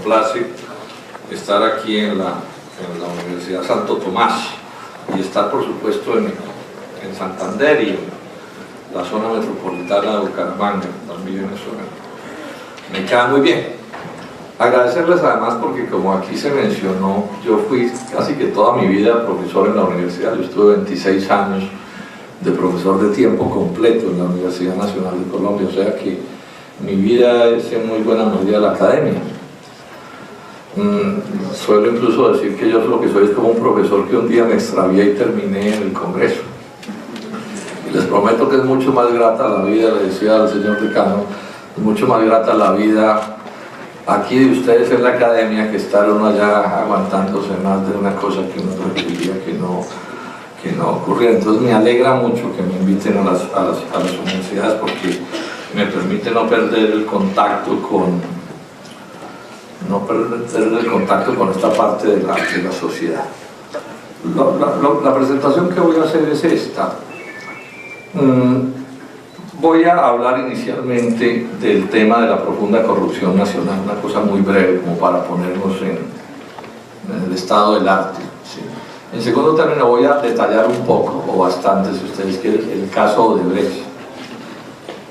complace estar aquí en la Universidad Santo Tomás y estar, por supuesto, en Santander y en la zona metropolitana de Bucaramanga, también eso me queda muy bien. Agradecerles además porque, como aquí se mencionó, yo fui casi que toda mi vida profesor en la universidad. Yo estuve 26 años de profesor de tiempo completo en la Universidad Nacional de Colombia, o sea que mi vida es en muy buena medida la academia. Suelo incluso decir que yo lo que soy es como un profesor que un día me extravié y terminé en el Congreso. Y les prometo que es mucho más grata la vida, le decía al señor decano, es mucho más grata la vida aquí de ustedes en la academia que estar uno allá aguantándose más de una cosa que uno preferiría que no ocurriera. Entonces me alegra mucho que me inviten a las universidades porque me permite no perder el contacto con esta parte de la sociedad. La presentación que voy a hacer es esta. Voy a hablar inicialmente del tema de la profunda corrupción nacional, una cosa muy breve como para ponernos en el estado del arte, ¿sí? En segundo término voy a detallar un poco, o bastante si ustedes quieren, el caso Odebrecht,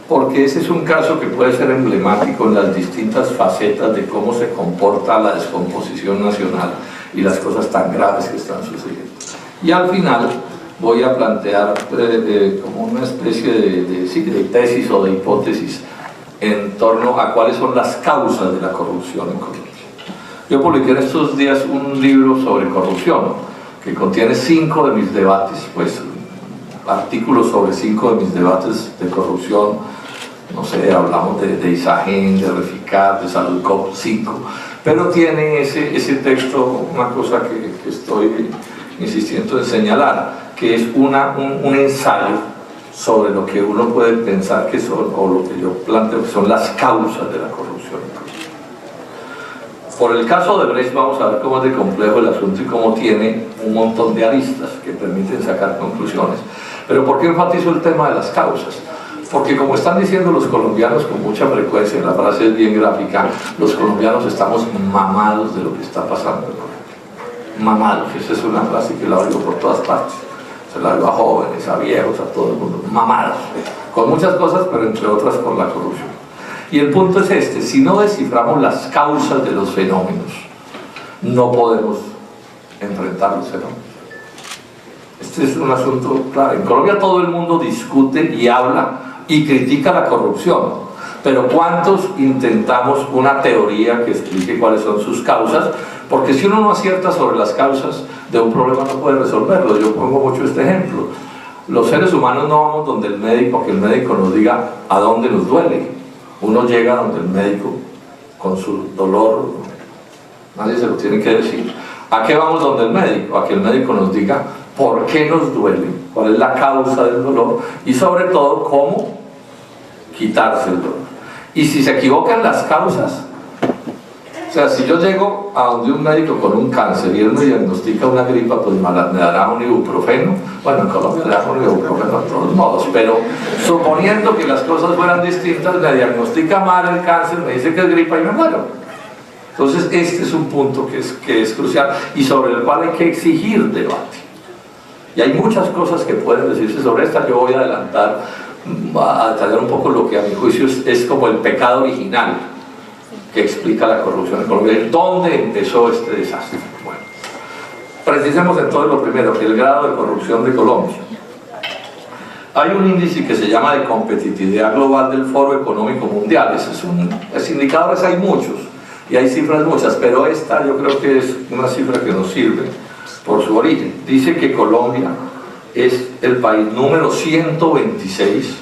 porque ese es un caso que puede ser emblemático en las distintas facetas de cómo se comporta la descomposición nacional y las cosas tan graves que están sucediendo. Y al final voy a plantear como una especie de tesis o de hipótesis en torno a cuáles son las causas de la corrupción en Colombia. Yo publiqué en estos días un libro sobre corrupción que contiene 5 de mis debates, pues artículos sobre 5 de mis debates de corrupción. No sé, hablamos de Isagen, de Reficar, de Saludcop, 5, pero tiene ese texto una cosa que estoy insistiendo en señalar, que es un ensayo sobre lo que uno puede pensar que son, o lo que yo planteo que son las causas de la corrupción. Por el caso de Odebrecht vamos a ver cómo es de complejo el asunto y cómo tiene un montón de aristas que permiten sacar conclusiones. Pero ¿por qué enfatizo el tema de las causas? Porque, como están diciendo los colombianos con mucha frecuencia, la frase es bien gráfica, los colombianos estamos mamados de lo que está pasando en Colombia. Mamados, esa es una frase que la oigo por todas partes. Se la oigo a jóvenes, a viejos, a todo el mundo. Mamados, con muchas cosas, pero entre otras con la corrupción. Y el punto es este: si no desciframos las causas de los fenómenos, no podemos enfrentar los fenómenos. Este es un asunto claro. En Colombia todo el mundo discute y habla y critica la corrupción, pero ¿cuántos intentamos una teoría que explique cuáles son sus causas? Porque si uno no acierta sobre las causas de un problema no puede resolverlo. Yo pongo mucho este ejemplo: los seres humanos no vamos donde el médico a que el médico nos diga a dónde nos duele. Uno llega donde el médico con su dolor, nadie se lo tiene que decir. ¿A qué vamos donde el médico? A que el médico nos diga por qué nos duele, cuál es la causa del dolor y sobre todo cómo quitarse el dolor. Y si se equivocan las causas, o sea, si yo llego a donde un médico con un cáncer y él me diagnostica una gripa, pues me dará un ibuprofeno. Bueno, en Colombia le dan un ibuprofeno de todos modos, pero suponiendo que las cosas fueran distintas, me diagnostica mal el cáncer, me dice que es gripa y me muero. Entonces este es un punto que es crucial y sobre el cual hay que exigir debate. Y hay muchas cosas que pueden decirse sobre esta. Yo voy a adelantar, a detallar un poco lo que a mi juicio es como el pecado original que explica la corrupción en Colombia. ¿Dónde empezó este desastre? Bueno, precisemos entonces lo primero, el grado de corrupción de Colombia. Hay un índice que se llama de competitividad global del Foro Económico Mundial. Indicadores hay muchos y hay cifras muchas, pero esta yo creo que es una cifra que nos sirve por su origen. Dice que Colombia es el país número 126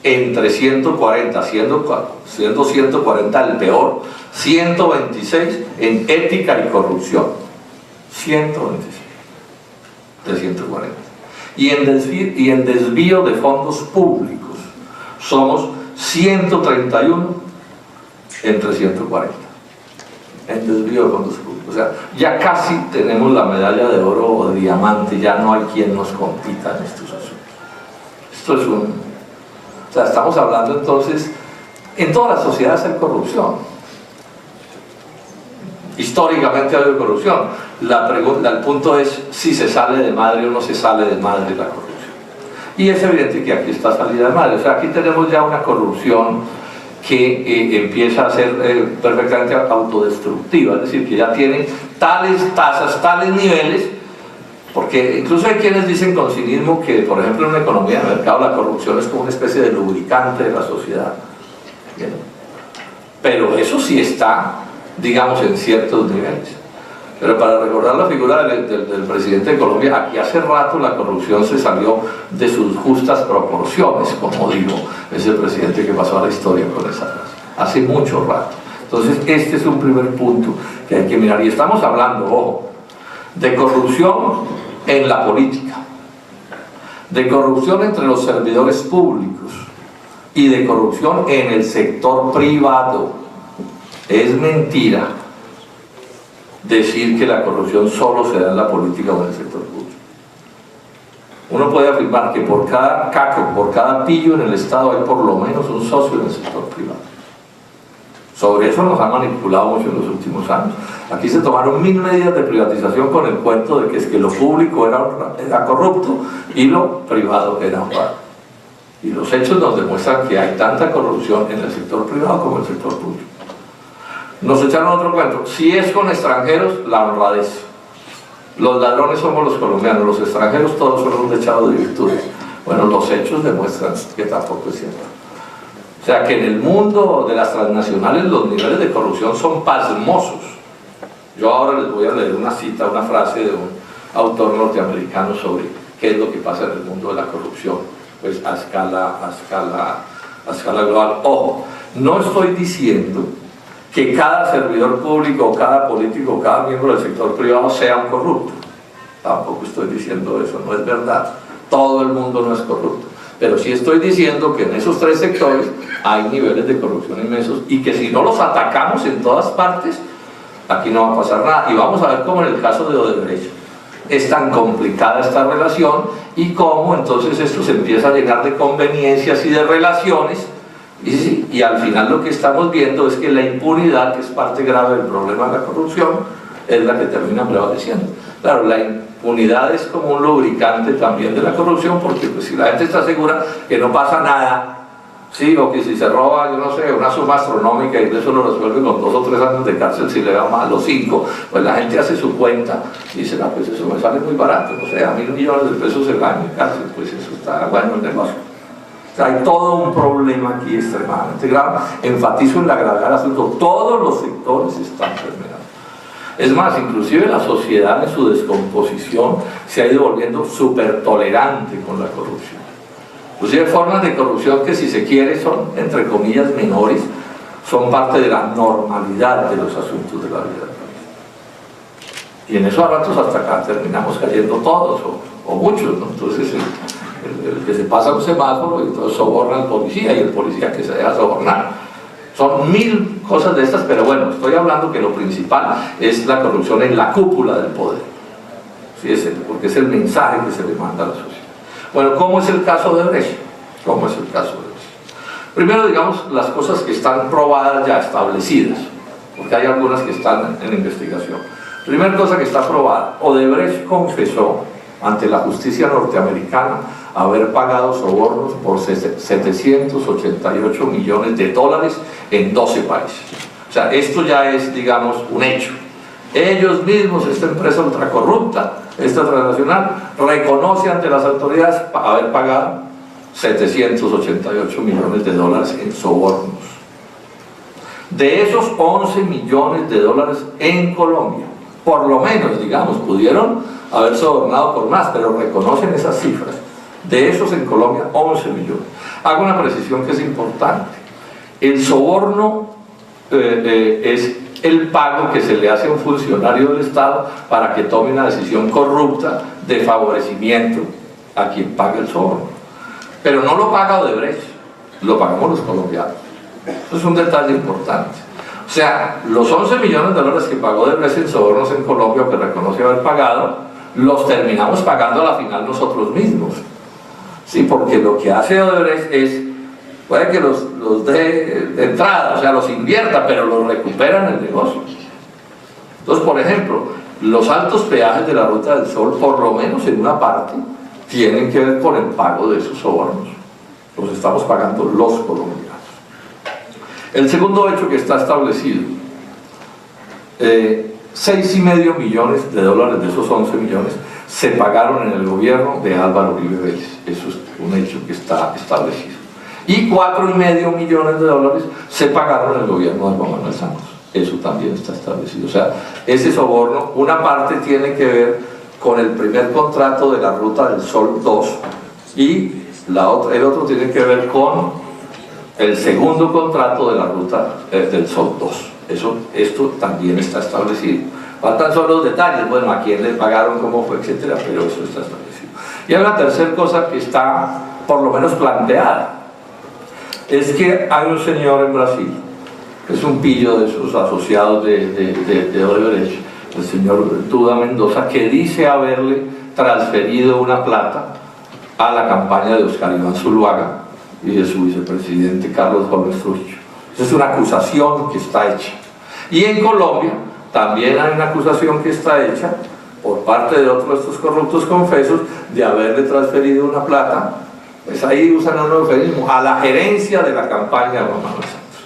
entre 140, siendo 140 el peor, 126 en ética y corrupción. 126 de 140. Y en desvío de fondos públicos somos 131 entre 140. En desvío de fondos públicos. O sea, ya casi tenemos la medalla de oro o de diamante, ya no hay quien nos compita en estos asuntos. Esto es o sea, estamos hablando entonces, en todas las sociedades hay corrupción. En Históricamente ha habido corrupción. El punto es si se sale de madre o no se sale de madre la corrupción. Y es evidente que aquí está salida de madre. O sea, aquí tenemos ya una corrupción que empieza a ser perfectamente autodestructiva, es decir, que ya tiene tales tasas, tales niveles, porque incluso hay quienes dicen con cinismo que, por ejemplo, en una economía de mercado la corrupción es como una especie de lubricante de la sociedad. Bien. Pero eso sí está, digamos, en ciertos niveles. Pero para recordar la figura del presidente de Colombia, aquí hace rato la corrupción se salió de sus justas proporciones, como digo, ese presidente que pasó a la historia con esa frase, hace mucho rato. Entonces este es un primer punto que hay que mirar, y estamos hablando, ojo, de corrupción en la política, de corrupción entre los servidores públicos y de corrupción en el sector privado. Es mentira decir que la corrupción solo se da en la política o en el sector público. Uno puede afirmar que por cada caco, por cada pillo en el Estado hay por lo menos un socio en el sector privado. Sobre eso nos han manipulado mucho en los últimos años. Aquí se tomaron 1000 medidas de privatización con el cuento de que es que lo público era corrupto y lo privado era honrado. Y los hechos nos demuestran que hay tanta corrupción en el sector privado como en el sector público. Nos echaron otro cuento, si es con extranjeros, la honradez. Los ladrones somos los colombianos, los extranjeros todos son un dechado de virtudes. Bueno, los hechos demuestran que tampoco es cierto. O sea que en el mundo de las transnacionales los niveles de corrupción son pasmosos. Yo ahora les voy a leer una cita, una frase de un autor norteamericano sobre qué es lo que pasa en el mundo de la corrupción, pues a escala global. Ojo, no estoy diciendo que cada servidor público, cada político, cada miembro del sector privado sea un corrupto. Tampoco estoy diciendo eso, no es verdad. Todo el mundo no es corrupto. Pero sí estoy diciendo que en esos tres sectores hay niveles de corrupción inmensos y que si no los atacamos en todas partes, aquí no va a pasar nada. Y vamos a ver cómo en el caso de Odebrecht es tan complicada esta relación y cómo entonces esto se empieza a llenar de conveniencias y de relaciones. Y al final lo que estamos viendo es que la impunidad, que es parte grave del problema de la corrupción, es la que termina prevaleciendo. Claro, la impunidad es como un lubricante también de la corrupción, porque pues, si la gente está segura que no pasa nada, ¿sí? O que si se roba, yo no sé, una suma astronómica y eso lo resuelve con 2 o 3 años de cárcel, si le da más los 5, pues la gente hace su cuenta y dice, no, pues eso me sale muy barato, no sé, a 1.000 millones de pesos el año de cárcel, pues eso está bueno el negocio. O sea, hay todo un problema aquí extremadamente grave. Enfatizo en la gravedad del asunto. Todos los sectores están permeados. Es más, inclusive la sociedad en su descomposición se ha ido volviendo súper tolerante con la corrupción. Inclusive formas de corrupción que, si se quiere, son, entre comillas, menores, son parte de la normalidad de los asuntos de la vida del país. Y en esos ratos hasta acá terminamos cayendo todos, o muchos, ¿no? Entonces, el que se pasa un semáforo y entonces soborna al policía, y el policía que se deja sobornar. Son 1000 cosas de estas, pero bueno, estoy hablando que lo principal es la corrupción en la cúpula del poder. ¿Sí? Porque es el mensaje que se le manda a la sociedad. Bueno, ¿cómo es el caso de Odebrecht? ¿Cómo es el caso de Odebrecht? Primero, digamos, las cosas que están probadas ya, establecidas, porque hay algunas que están en investigación. Primera cosa que está probada, Odebrecht confesó ante la justicia norteamericana haber pagado sobornos por 788 millones de dólares en 12 países. O sea, esto ya es, digamos, un hecho. Ellos mismos, esta empresa ultracorrupta, esta transnacional, reconoce ante las autoridades haber pagado 788 millones de dólares en sobornos. De esos, 11 millones de dólares en Colombia. Por lo menos, digamos, pudieron haber sobornado por más, pero reconocen esas cifras. De esos en Colombia, 11 millones. Hago una precisión que es importante. El soborno es el pago que se le hace a un funcionario del Estado para que tome una decisión corrupta de favorecimiento a quien paga el soborno. Pero no lo paga Odebrecht, lo pagamos los colombianos. Eso es un detalle importante. O sea, los 11 millones de dólares que pagó Odebrecht en sobornos en Colombia, o que reconoce haber pagado, los terminamos pagando a la final nosotros mismos. Sí, porque lo que hace Odebrecht es, puede que los dé de entrada, o sea, los invierta, pero los recupera en el negocio. Entonces, por ejemplo, los altos peajes de la Ruta del Sol, por lo menos en una parte, tienen que ver con el pago de esos sobornos. Los estamos pagando los colombianos. El segundo hecho que está establecido, 6,5 millones de dólares de esos 11 millones se pagaron en el gobierno de Álvaro Uribe Vélez. Eso es un hecho que está establecido. Y 4,5 millones de dólares se pagaron en el gobierno de Juan Manuel Santos. Eso también está establecido. O sea, ese soborno, una parte tiene que ver con el primer contrato de la Ruta del Sol 2 y el otro tiene que ver con el segundo contrato de la Ruta del Sol 2. Esto también está establecido. Faltan solo los detalles, bueno, a quién le pagaron, cómo fue, etcétera, pero eso está establecido. Y hay una tercera cosa que está por lo menos planteada, es que hay un señor en Brasil, que es un pillo de sus asociados de Odebrecht, el señor Duda Mendoza, que dice haberle transferido una plata a la campaña de Oscar Iván Zuluaga y de su vicepresidente Carlos Gómez Trujillo. Esa es una acusación que está hecha. Y en Colombia también hay una acusación que está hecha por parte de otros de estos corruptos confesos de haberle transferido una plata, pues ahí usan un eufemismo, a la gerencia de la campaña de Juan Manuel Santos.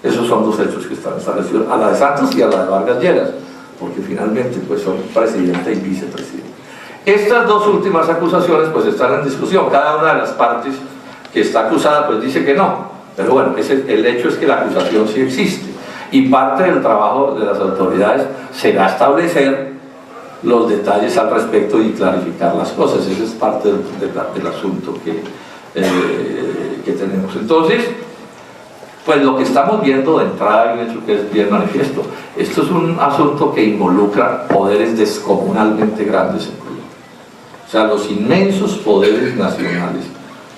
Esos son dos hechos que están establecidos, a la de Santos y a la de Vargas Lleras, porque finalmente pues son presidente y vicepresidente. Estas dos últimas acusaciones pues están en discusión. Cada una de las partes que está acusada pues dice que no, pero bueno, el hecho es que la acusación sí existe, y parte del trabajo de las autoridades será establecer los detalles al respecto y clarificar las cosas. Ese es parte del asunto que tenemos. Entonces, pues lo que estamos viendo de entrada, y hecho que es bien manifiesto, esto es un asunto que involucra poderes descomunalmente grandes en Colombia. O sea, los inmensos poderes nacionales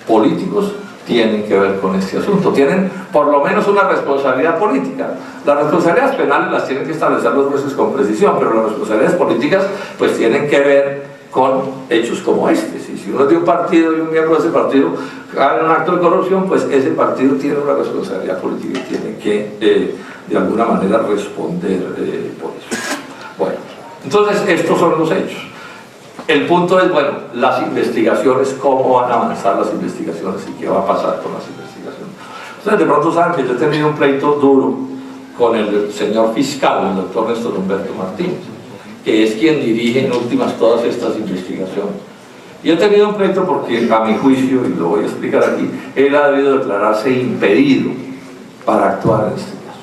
políticos tienen que ver con este asunto, tienen por lo menos una responsabilidad política. Las responsabilidades penales las tienen que establecer los jueces con precisión, pero las responsabilidades políticas pues tienen que ver con hechos como este. Si uno es de un partido y un miembro de ese partido haga un acto de corrupción, pues ese partido tiene una responsabilidad política y tiene que de alguna manera responder por eso. Bueno, entonces estos son los hechos. El punto es, bueno, las investigaciones, cómo van a avanzar las investigaciones y qué va a pasar con las investigaciones. Ustedes de pronto saben que yo he tenido un pleito duro con el señor fiscal, el doctor Néstor Humberto Martínez, que es quien dirige en últimas todas estas investigaciones. Y he tenido un pleito porque, a mi juicio, y lo voy a explicar aquí, él ha debido declararse impedido para actuar en este caso.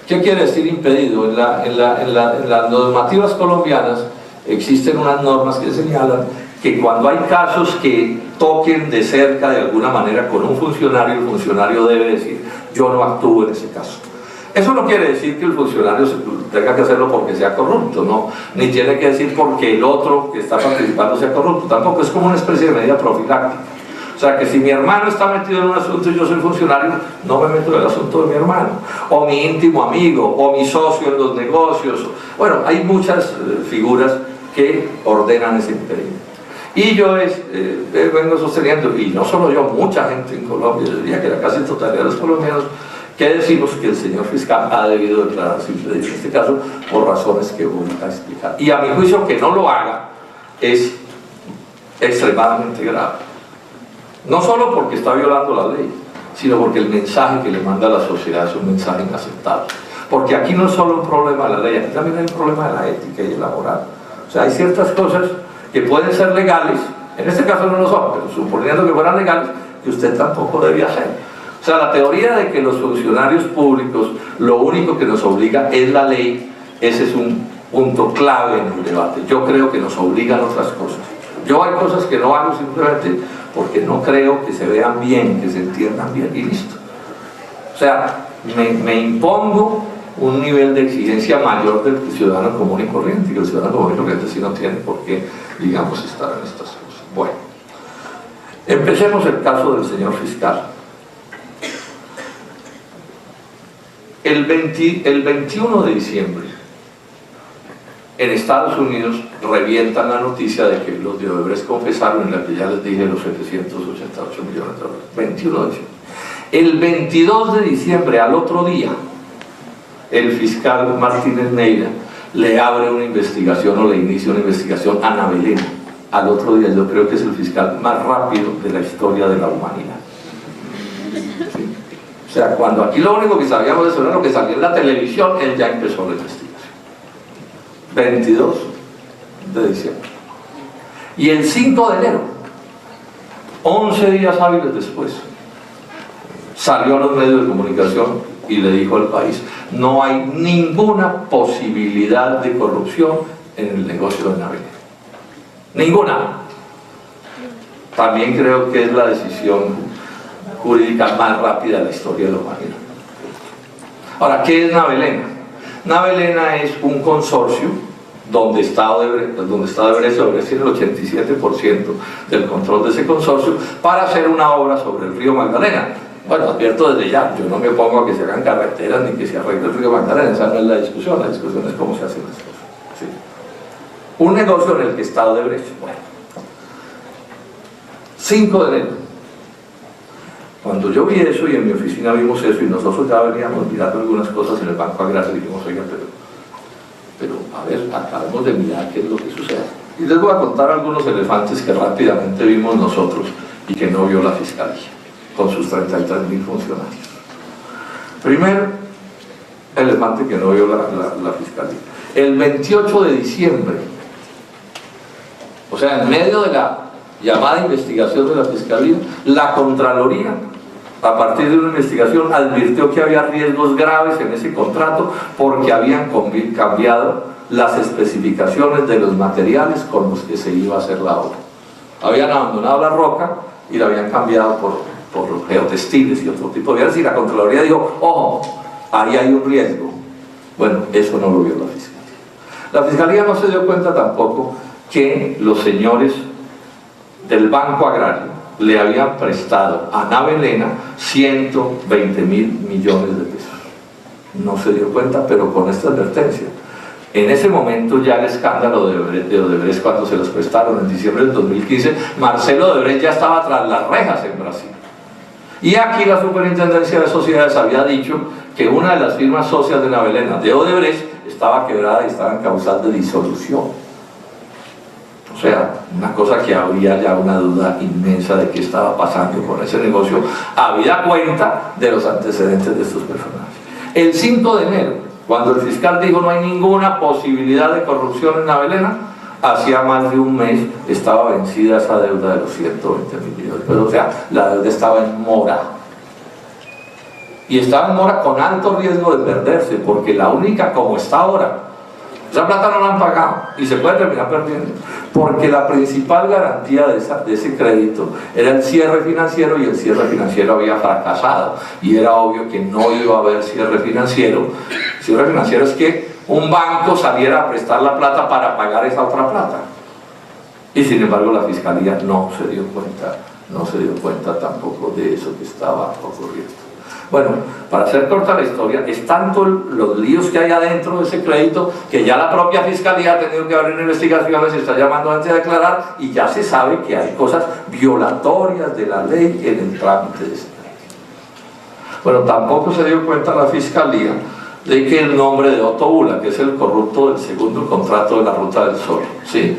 ¿Qué quiere decir impedido? En las normativas colombianas existen unas normas que señalan que cuando hay casos que toquen de cerca de alguna manera con un funcionario, el funcionario debe decir: yo no actúo en ese caso. Eso no quiere decir que el funcionario tenga que hacerlo porque sea corrupto, no, ni tiene que decir porque el otro que está participando sea corrupto, tampoco, es como una especie de medida profiláctica. O sea, que si mi hermano está metido en un asunto y yo soy funcionario, no me meto en el asunto de mi hermano, o mi íntimo amigo, o mi socio en los negocios. Bueno, hay muchas figuras que ordenan ese impedimento. Y yo vengo sosteniendo, y no solo yo, mucha gente en Colombia, yo diría que la casi totalidad de los colombianos, que decimos que el señor fiscal ha debido declararse impedido en este caso por razones que voy a explicar. Y a mi juicio, que no lo haga es extremadamente grave. No solo porque está violando la ley, sino porque el mensaje que le manda a la sociedad es un mensaje inaceptable. Porque aquí no es solo un problema de la ley, aquí también hay un problema de la ética y de la moral. O sea, hay ciertas cosas que pueden ser legales, en este caso no lo son, pero suponiendo que fueran legales, que usted tampoco debía hacer. O sea, la teoría de que los funcionarios públicos lo único que nos obliga es la ley, ese es un punto clave en el debate. Yo creo que nos obligan otras cosas. Yo hay cosas que no hago simplemente porque no creo que se vean bien, que se entiendan bien, y listo. O sea, me impongo un nivel de exigencia mayor del ciudadano común y corriente, que el ciudadano común y corriente sí no tiene por qué, digamos, estar en estas cosas. Bueno, empecemos el caso del señor fiscal. El 21 de diciembre, en Estados Unidos revientan la noticia de que los de Odebrecht confesaron en la que ya les dije los 788 millones de dólares. 21 de diciembre. El 22 de diciembre, al otro día, el fiscal Martínez Neira le abre una investigación o le inicia una investigación a Navelena. Al otro día yo creo que es el fiscal más rápido de la historia de la humanidad. ¿Sí? O sea, cuando aquí lo único que sabíamos de eso era lo que salía en la televisión, él ya empezó la investigación. 22 de diciembre. Y el 5 de enero, 11 días hábiles después, salió a los medios de comunicación y le dijo al país: no hay ninguna posibilidad de corrupción en el negocio de Navelena. Ninguna. También creo que es la decisión jurídica más rápida de la historia de la humanidad. Ahora, ¿qué es Navelena? Navelena es un consorcio donde está Odebrecht tiene el 87% del control de ese consorcio para hacer una obra sobre el río Magdalena. Bueno, advierto desde ya, yo no me pongo a que se hagan carreteras ni que se arregle el río Magdalena, esa no es la discusión es cómo se hacen las cosas. ¿Sí? Un negocio en el que está Odebrecht. Bueno, 5 de enero. Cuando yo vi eso y en mi oficina vimos eso y nosotros ya veníamos mirando algunas cosas en el Banco Agrario y dijimos: oiga, pero a ver, acabamos de mirar qué es lo que sucede. Y les voy a contar algunos elefantes que rápidamente vimos nosotros y que no vio la Fiscalía, con sus 33.000 funcionarios. Primer elefante que no vio la Fiscalía. El 28 de diciembre, o sea, en medio de la llamada investigación de la Fiscalía, la Contraloría, a partir de una investigación, advirtió que había riesgos graves en ese contrato porque habían cambiado las especificaciones de los materiales con los que se iba a hacer la obra. Habían abandonado la roca y la habían cambiado por geotextiles y otro tipo de bienes, y la Contraloría dijo: ojo, ahí hay un riesgo. Bueno, eso no lo vio la Fiscalía. La Fiscalía no se dio cuenta tampoco que los señores del Banco Agrario le habían prestado a Navelena 120.000 millones de pesos. No se dio cuenta, pero con esta advertencia. En ese momento ya el escándalo de Odebrecht, cuando se los prestaron en diciembre del 2015, Marcelo Odebrecht ya estaba tras las rejas en Brasil. Y aquí la Superintendencia de Sociedades había dicho que una de las firmas socias de Navelena, de Odebrecht, estaba quebrada y estaba en causal de disolución. O sea, una cosa que había ya una duda inmensa de qué estaba pasando con ese negocio, habida cuenta de los antecedentes de estos personajes. El 5 de enero, cuando el fiscal dijo: no hay ninguna posibilidad de corrupción en Navelena, hacía más de un mes estaba vencida esa deuda de los 120.000 millones. Pero, o sea, la deuda estaba en mora. Y estaba en mora con alto riesgo de perderse, porque la única, como está ahora, esa plata no la han pagado y se puede terminar perdiendo, porque la principal garantía de ese crédito era el cierre financiero, y el cierre financiero había fracasado y era obvio que no iba a haber cierre financiero. El cierre financiero es que un banco saliera a prestar la plata para pagar esa otra plata, y sin embargo la Fiscalía no se dio cuenta tampoco de eso que estaba ocurriendo. Bueno, para hacer corta la historia, es tanto los líos que hay adentro de ese crédito que ya la propia Fiscalía ha tenido que abrir investigaciones y está llamando a gente a declarar, y ya se sabe que hay cosas violatorias de la ley en el trámite de ese crédito. Bueno, tampoco se dio cuenta la Fiscalía de que el nombre de Otto Bula, que es el corrupto del segundo contrato de la Ruta del Sol, ¿sí?,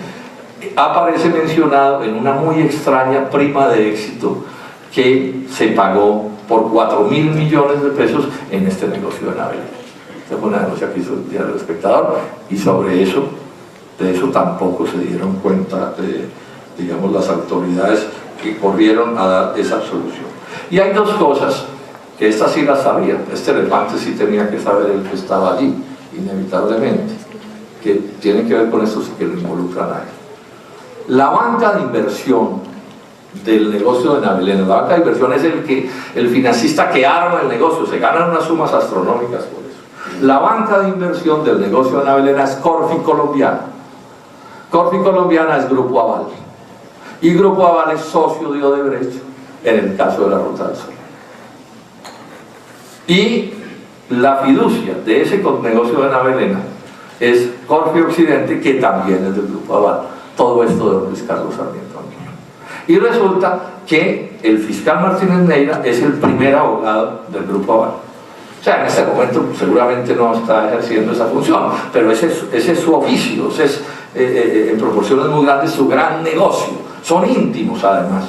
aparece mencionado en una muy extraña prima de éxito que se pagó por 4.000 millones de pesos en este negocio de Navelena. Esta fue una denuncia que hizo el Diario El Espectador, y sobre eso, de eso tampoco se dieron cuenta, digamos, las autoridades que corrieron a dar esa absolución. Y hay dos cosas, que estas sí las sabía, este elefante sí tenía que saber el que estaba allí, inevitablemente, que tienen que ver con esto y que lo involucran a él. La banca de inversión del negocio de Navelena, la banca de inversión es el financista que arma el negocio, se ganan unas sumas astronómicas por eso. La banca de inversión del negocio de Navelena es Corfi Colombiana. Corfi Colombiana es Grupo Aval, y Grupo Aval es socio de Odebrecht en el caso de la Ruta del Sol. Y la fiducia de ese negocio de Navelena es Corfi Occidente, que también es del Grupo Aval. Todo esto de don Luis Carlos Sarmiento. Y resulta que el fiscal Martínez Neira es el primer abogado del Grupo Aval. O sea, en este momento seguramente no está ejerciendo esa función, pero ese es su oficio, ese es en proporciones muy grandes su gran negocio. Son íntimos además,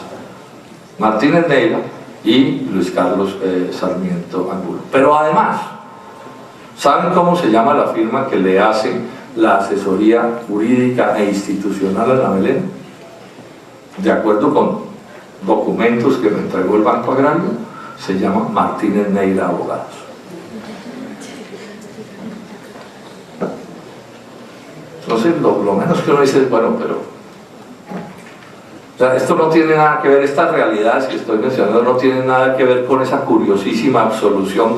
Martínez Neira y Luis Carlos Sarmiento Angulo. Pero además, ¿saben cómo se llama la firma que le hace la asesoría jurídica e institucional a la Belén? De acuerdo con documentos que me entregó el Banco Agrario, se llama Martínez Neira Abogados. Entonces, lo menos que uno dice es, bueno, pero o sea, esto no tiene nada que ver, estas realidades que estoy mencionando no tienen nada que ver con esa curiosísima absolución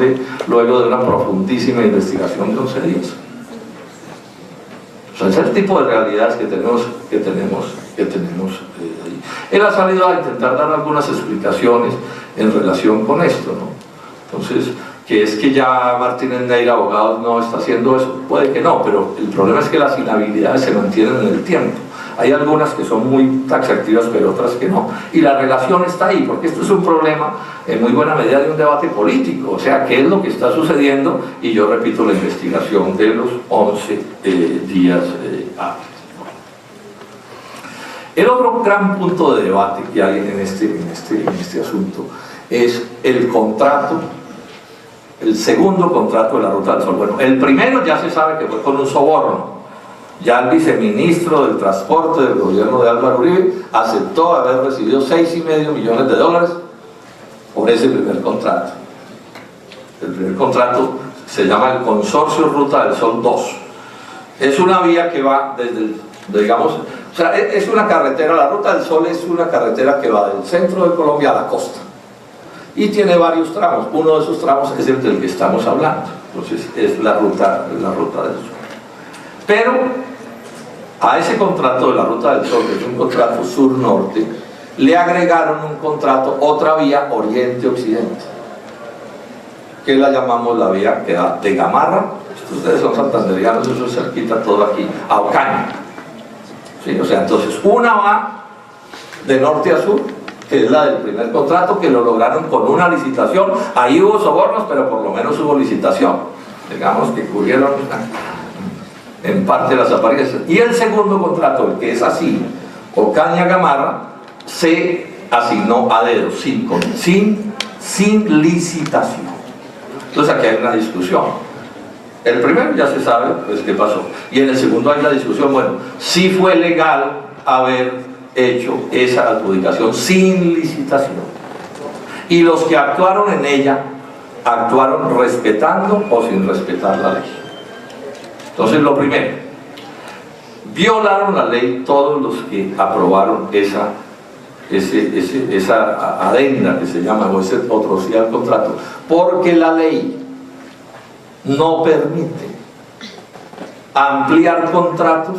luego de una profundísima investigación de 11 días. O sea, es el tipo de realidades que tenemos ahí. Él ha salido a intentar dar algunas explicaciones en relación con esto, ¿no? Entonces, que es que ya Martínez Neira Abogados no está haciendo eso, puede que no, pero el problema es que las inhabilidades se mantienen en el tiempo. Hay algunas que son muy taxativas, pero otras que no. Y la relación está ahí, porque esto es un problema en muy buena medida de un debate político. O sea, ¿qué es lo que está sucediendo? Y yo repito la investigación de los 11 días hábiles. El otro gran punto de debate que hay en este asunto es el contrato, el segundo contrato de la Ruta del Sol. Bueno, el primero ya se sabe que fue con un soborno. Ya el viceministro del transporte del gobierno de Álvaro Uribe aceptó haber recibido $6,5 millones por ese primer contrato. El primer contrato se llama el Consorcio Ruta del Sol 2. Es una vía que va desde digamos, o sea, es una carretera, la Ruta del Sol es una carretera que va del centro de Colombia a la costa. Y tiene varios tramos, uno de esos tramos es el del que estamos hablando. Entonces es la ruta del Sol. Pero a ese contrato de la Ruta del Sol, que es un contrato sur-norte, le agregaron un contrato, otra vía oriente-occidente, que la llamamos la vía que da de Gamarra, ustedes son santanderianos, eso es cerquita todo aquí, a Ocaña. ¿Sí? O sea, entonces una va de norte a sur, que es la del primer contrato, que lo lograron con una licitación. Ahí hubo sobornos, pero por lo menos hubo licitación, digamos que cubrieron en parte las apariencias. Y el segundo contrato, el que es así, Ocaña-Gamarra, se asignó a dedo, sin licitación. Entonces aquí hay una discusión. El primero ya se sabe pues qué pasó, y en el segundo hay la discusión, bueno, si fue legal haber hecho esa adjudicación sin licitación, y los que actuaron en ella actuaron respetando o sin respetar la ley. Entonces, lo primero, violaron la ley todos los que aprobaron esa adenda que se llama, o ese otro sí al contrato, porque la ley no permite ampliar contratos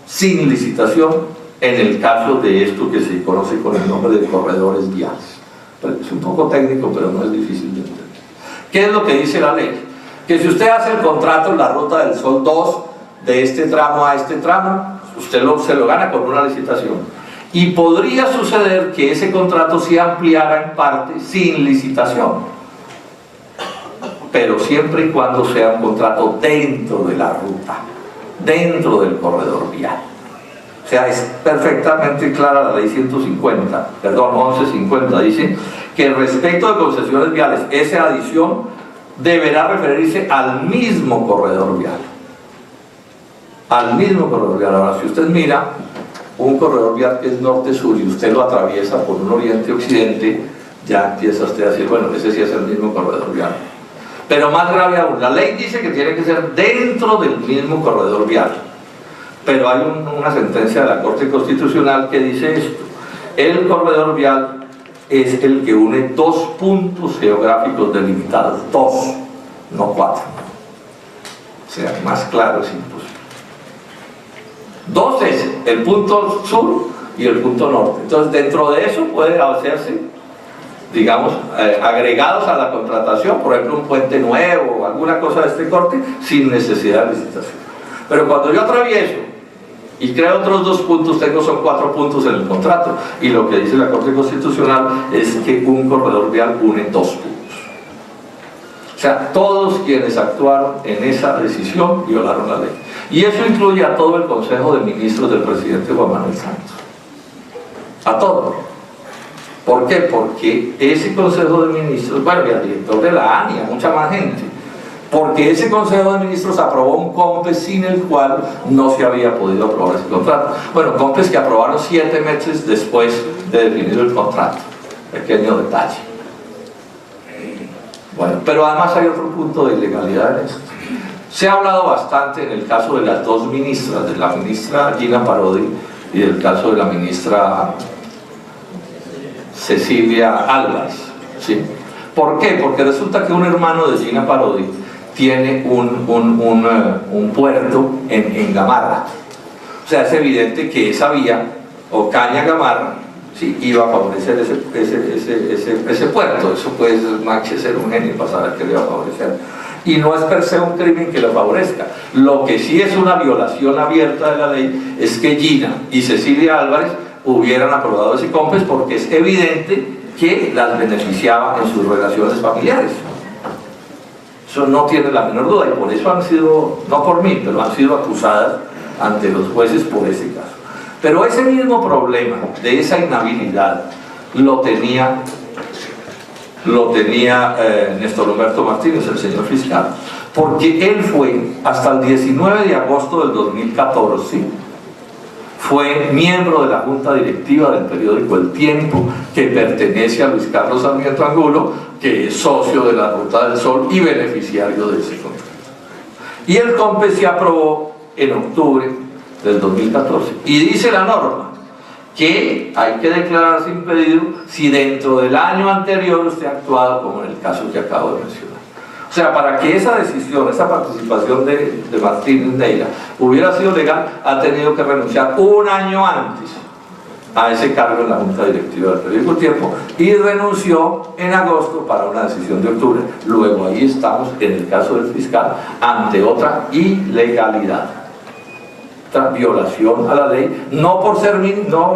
sin licitación en el caso de esto que se conoce con el nombre de corredores viales. Es un poco técnico, pero no es difícil de entender. ¿Qué es lo que dice la ley? Que si usted hace el contrato en la Ruta del Sol 2 de este tramo a este tramo, usted se lo gana con una licitación. Y podría suceder que ese contrato se ampliara en parte sin licitación, pero siempre y cuando sea un contrato dentro de la ruta, dentro del corredor vial. O sea, es perfectamente clara la ley 1150, dice que respecto de concesiones viales, esa adición deberá referirse al mismo corredor vial. Al mismo corredor vial. Ahora, si usted mira un corredor vial que es norte-sur y usted lo atraviesa por un oriente-occidente, ya empieza usted a decir, bueno, ese sí es el mismo corredor vial. Pero más grave aún, la ley dice que tiene que ser dentro del mismo corredor vial. Pero hay una sentencia de la Corte Constitucional que dice esto: el corredor vial es el que une dos puntos geográficos delimitados, dos, no cuatro. O sea, más claro es imposible. Dos es el punto sur y el punto norte. Entonces, dentro de eso puede hacerse, digamos, agregados a la contratación, por ejemplo, un puente nuevo o alguna cosa de este corte, sin necesidad de licitación. Pero cuando yo atravieso y creo otros dos puntos, son 4 puntos en el contrato, y lo que dice la Corte Constitucional es que un corredor vial une 2 puntos. O sea, todos quienes actuaron en esa decisión violaron la ley. Y eso incluye a todo el Consejo de Ministros del presidente Juan Manuel Santos. A todos. ¿Por qué? Porque ese Consejo de Ministros, bueno, y al director de la ANI, a mucha más gente, porque ese Consejo de Ministros aprobó un COMPES sin el cual no se había podido aprobar ese contrato. Bueno, COMPES que aprobaron 7 meses después de definir el contrato. Pequeño detalle. Bueno, pero además hay otro punto de ilegalidad en esto. Se ha hablado bastante en el caso de las dos ministras, de la ministra Gina Parodi y del caso de la ministra Cecilia Álvarez, ¿sí? ¿Por qué? Porque resulta que un hermano de Gina Parodi tiene un puerto en Gamarra. O sea, es evidente que esa vía, Ocaña-Gamarra, sí, iba a favorecer ese puerto. Eso puede ser un genio para saber que le va a favorecer. Y no es per se un crimen que lo favorezca. Lo que sí es una violación abierta de la ley es que Gina y Cecilia Álvarez hubieran aprobado ese COMPES, porque es evidente que las beneficiaba en sus relaciones familiares. Eso no tiene la menor duda, y por eso han sido, no por mí, pero han sido acusadas ante los jueces por ese caso. Pero ese mismo problema de esa inhabilidad lo tenía Néstor Humberto Martínez, el señor fiscal, porque él fue, hasta el 19 de agosto del 2014, fue miembro de la junta directiva del periódico El Tiempo, que pertenece a Luis Carlos Sarmiento Angulo, que es socio de la Ruta del Sol y beneficiario de ese contrato. Y el COMPES se aprobó en octubre del 2014, y dice la norma que hay que declararse impedido si dentro del año anterior usted ha actuado como en el caso que acabo de mencionar. O sea, para que esa decisión, esa participación de Martínez Neira hubiera sido legal, ha tenido que renunciar un año antes a ese cargo en la junta directiva del periódico El Tiempo, y renunció en agosto para una decisión de octubre. Luego ahí estamos en el caso del fiscal ante otra ilegalidad, otra violación a la ley, no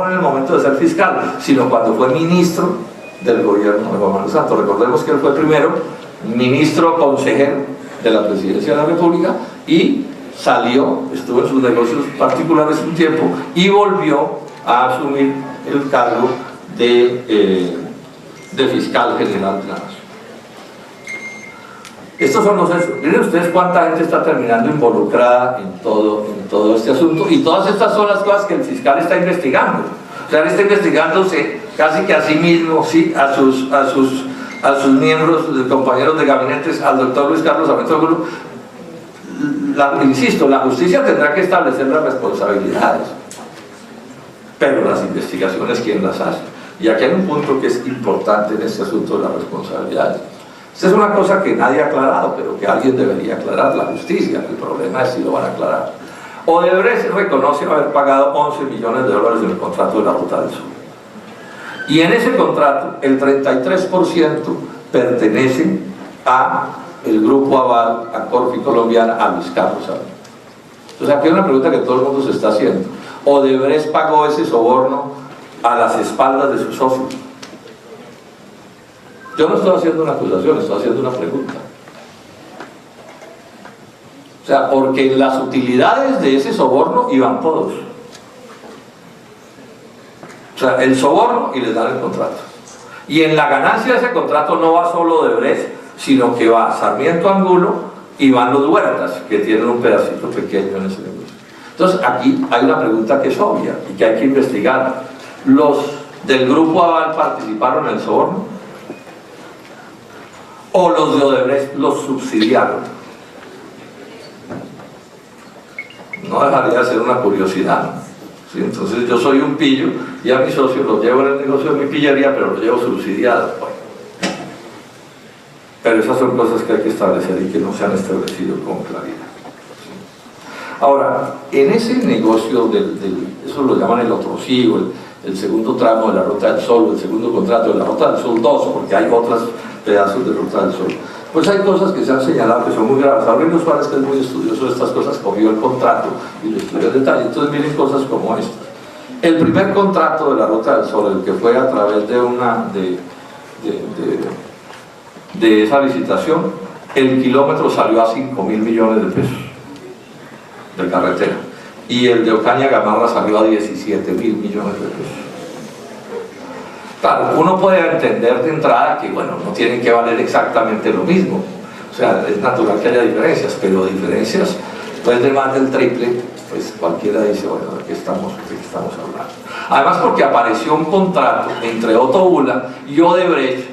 en el momento de ser fiscal, sino cuando fue ministro del gobierno de Juan Manuel Santos. Recordemos que él fue primero ministro consejero de la presidencia de la República, y salió, estuvo en sus negocios particulares un tiempo y volvió a asumir el cargo de fiscal general de la nación. Estos son los hechos. Miren ustedes cuánta gente está terminando involucrada en todo este asunto, y todas estas son las cosas que el fiscal está investigando. O sea, él está investigándose casi que a sí mismo, ¿sí? a sus miembros, compañeros de gabinetes, al doctor Luis Carlos Sarmiento Angulo. Insisto, la justicia tendrá que establecer las responsabilidades, pero las investigaciones, ¿quién las hace? Y aquí hay un punto que es importante en este asunto de las responsabilidades. Esta es una cosa que nadie ha aclarado, pero que alguien debería aclarar, la justicia. El problema es si lo van a aclarar. Odebrecht reconoce haber pagado 11 millones de dólares en el contrato de la Ruta del Sol. Y en ese contrato, el 33% pertenece a el Grupo Aval, a Corfi Colombiana, a Luis Carlos Sarmiento. Entonces aquí hay una pregunta que todo el mundo se está haciendo. ¿Odebrecht pagó ese soborno a las espaldas de sus socios? Yo no estoy haciendo una acusación, estoy haciendo una pregunta. O sea, porque en las utilidades de ese soborno iban todos. O sea, el soborno y les dan el contrato. Y en la ganancia de ese contrato no va solo Odebrecht, sino que va Sarmiento Angulo y van los Huertas, que tienen un pedacito pequeño en ese negocio. Entonces aquí hay una pregunta que es obvia y que hay que investigar. ¿Los del Grupo Aval participaron en el soborno? ¿O los de Odebrecht los subsidiaron? No dejaría de ser una curiosidad, ¿no? ¿Sí? Entonces yo soy un pillo y a mi socio lo llevo en el negocio de mi pillería, pero lo llevo subsidiado. Bueno. Pero esas son cosas que hay que establecer y que no se han establecido con claridad. ¿Sí? Ahora, en ese negocio eso lo llaman el otro sí, el segundo tramo de la Ruta del Sol, el segundo contrato de la Ruta del Sol 2, porque hay otros pedazos de Ruta del Sol. Pues hay cosas que se han señalado que son muy graves. Aurelio Suárez, que es muy estudioso de estas cosas, cogió el contrato y lo estudió en detalle. Entonces miren cosas como estas. El primer contrato de la Ruta del Sol, el que fue a través de esa licitación, el kilómetro salió a 5.000 millones de pesos de carretera, y el de Ocaña a Gamarra salió a 17.000 millones de pesos. Claro, uno puede entender de entrada que, bueno, no tienen que valer exactamente lo mismo, o sea, es natural que haya diferencias, pero diferencias, pues de más del triple, pues cualquiera dice, bueno, ¿de qué estamos hablando? Además porque apareció un contrato entre Otto Bula y Odebrecht,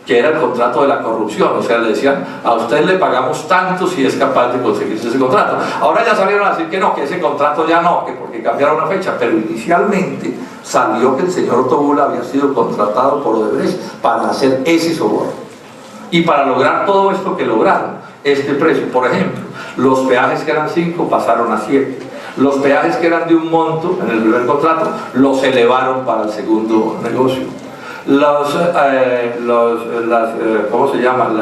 que era el contrato de la corrupción, o sea, le decían, a usted le pagamos tanto si es capaz de conseguirse ese contrato. Ahora ya salieron a decir que no, que ese contrato ya no, que porque cambiaron la fecha, pero inicialmente salió que el señor Otto Bula había sido contratado por Odebrecht para hacer ese soborno. Y para lograr todo esto que lograron, este precio, por ejemplo, los peajes que eran 5 pasaron a 7, los peajes que eran de un monto en el primer contrato los elevaron para el segundo negocio. ¿Cómo se llaman?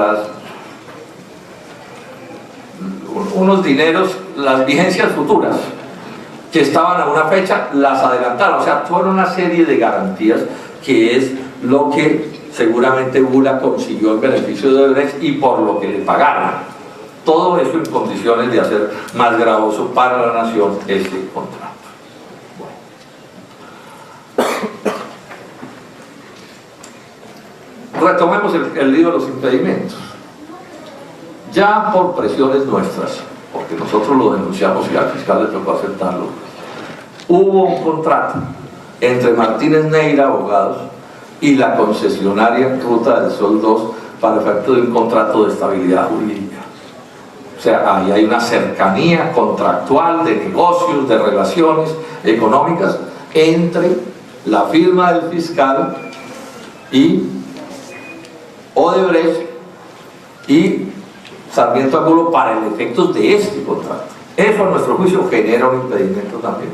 Unos dineros, las vigencias futuras que estaban a una fecha, las adelantaron, o sea, fueron una serie de garantías que es lo que seguramente Bula consiguió en beneficio de Odebrecht y por lo que le pagaron. Todo eso en condiciones de hacer más gravoso para la nación este contrato. Retomemos el lío de los impedimentos. Ya por presiones nuestras, porque nosotros lo denunciamos y al fiscal le tocó aceptarlo, hubo un contrato entre Martínez Neira, abogados, y la concesionaria Ruta del Sol 2 para efecto de un contrato de estabilidad jurídica. O sea, ahí hay una cercanía contractual de negocios, de relaciones económicas entre la firma del fiscal y Odebrecht y Sarmiento Angulo para el efecto de este contrato. Eso a nuestro juicio genera un impedimento también,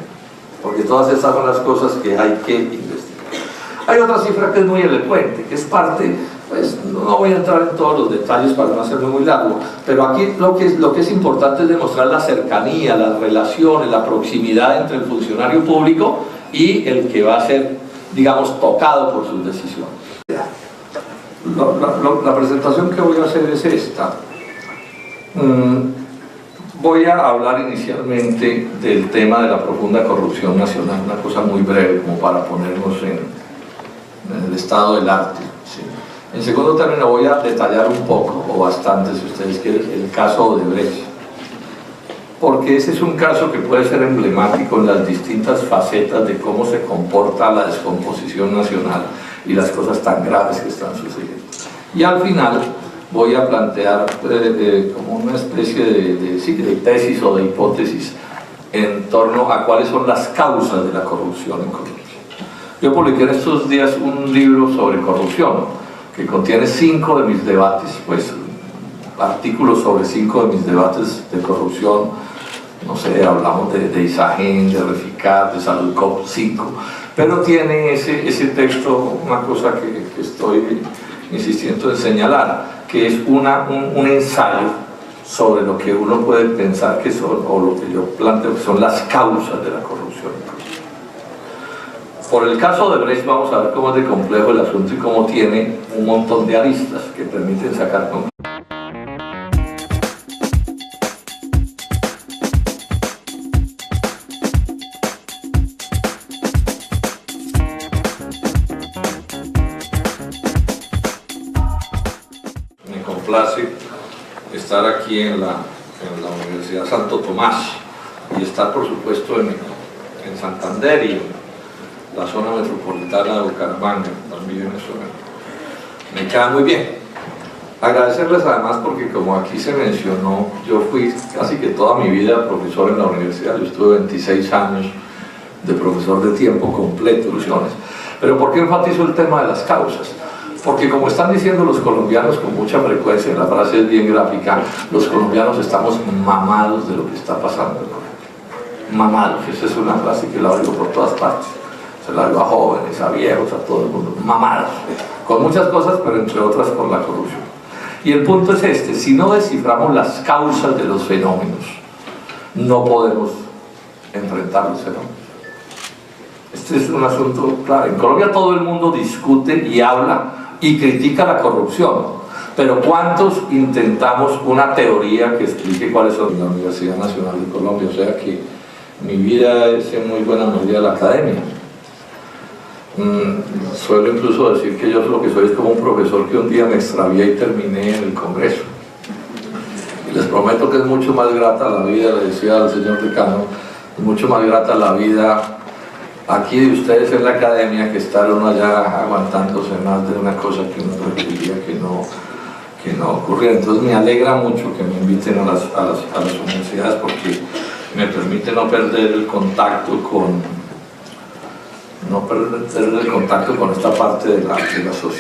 porque todas estas son las cosas que hay que investigar. Hay otra cifra que es muy elocuente, que es parte, pues no voy a entrar en todos los detalles para no hacerme muy largo, pero aquí lo que es importante es demostrar la cercanía, las relaciones, la proximidad entre el funcionario público y el que va a ser, digamos, tocado por sus decisiones. La presentación que voy a hacer es esta. Voy a hablar inicialmente del tema de la profunda corrupción nacional, una cosa muy breve como para ponernos en el estado del arte, ¿sí? En segundo término voy a detallar un poco, o bastante si ustedes quieren, el caso de Odebrecht, porque ese es un caso que puede ser emblemático en las distintas facetas de cómo se comporta la descomposición nacional y las cosas tan graves que están sucediendo. Y al final voy a plantear como una especie de tesis o de hipótesis en torno a cuáles son las causas de la corrupción en Colombia. Yo publiqué en estos días un libro sobre corrupción que contiene 5 de mis debates, pues artículos sobre 5 de mis debates de corrupción. No sé, hablamos de Isagen, de Reficar, de Saludcop, 5, pero tiene ese texto una cosa que estoy insistiendo en señalar, que es un ensayo sobre lo que uno puede pensar que son, o lo que yo planteo que son las causas de la corrupción. Por el caso de Odebrecht vamos a ver cómo es de complejo el asunto y cómo tiene un montón de aristas que permiten sacar conclusiones. Me complace estar aquí en la Universidad Santo Tomás y estar por supuesto en Santander y en la zona metropolitana de Bucaramanga, también eso me queda muy bien. Agradecerles además porque, como aquí se mencionó, yo fui casi que toda mi vida profesor en la universidad. Yo estuve 26 años de profesor de tiempo completo, ilusiones. Pero ¿por qué enfatizo el tema de las causas? Porque, como están diciendo los colombianos con mucha frecuencia, la frase es bien gráfica, los colombianos estamos mamados de lo que está pasando en Colombia. Mamados, esa es una frase que la oigo por todas partes. Se la oigo a jóvenes, a viejos, a todo el mundo, mamados, con muchas cosas, pero entre otras con la corrupción. Y el punto es este: si no desciframos las causas de los fenómenos, no podemos enfrentar los fenómenos. Este es un asunto claro. En Colombia todo el mundo discute y habla y critica la corrupción, pero ¿cuántos intentamos una teoría que explique cuáles son la Universidad Nacional de Colombia? O sea que mi vida es en muy buena medida la academia. Suelo incluso decir que yo lo que soy es como un profesor que un día me extravié y terminé en el Congreso. Y les prometo que es mucho más grata la vida, le decía al señor decano, es mucho más grata la vida aquí de ustedes en la academia que estar uno allá aguantándose más de una cosa que uno preferiría que no ocurriera. Entonces me alegra mucho que me inviten a las universidades porque me permite no perder el contacto con esta parte de la sociedad.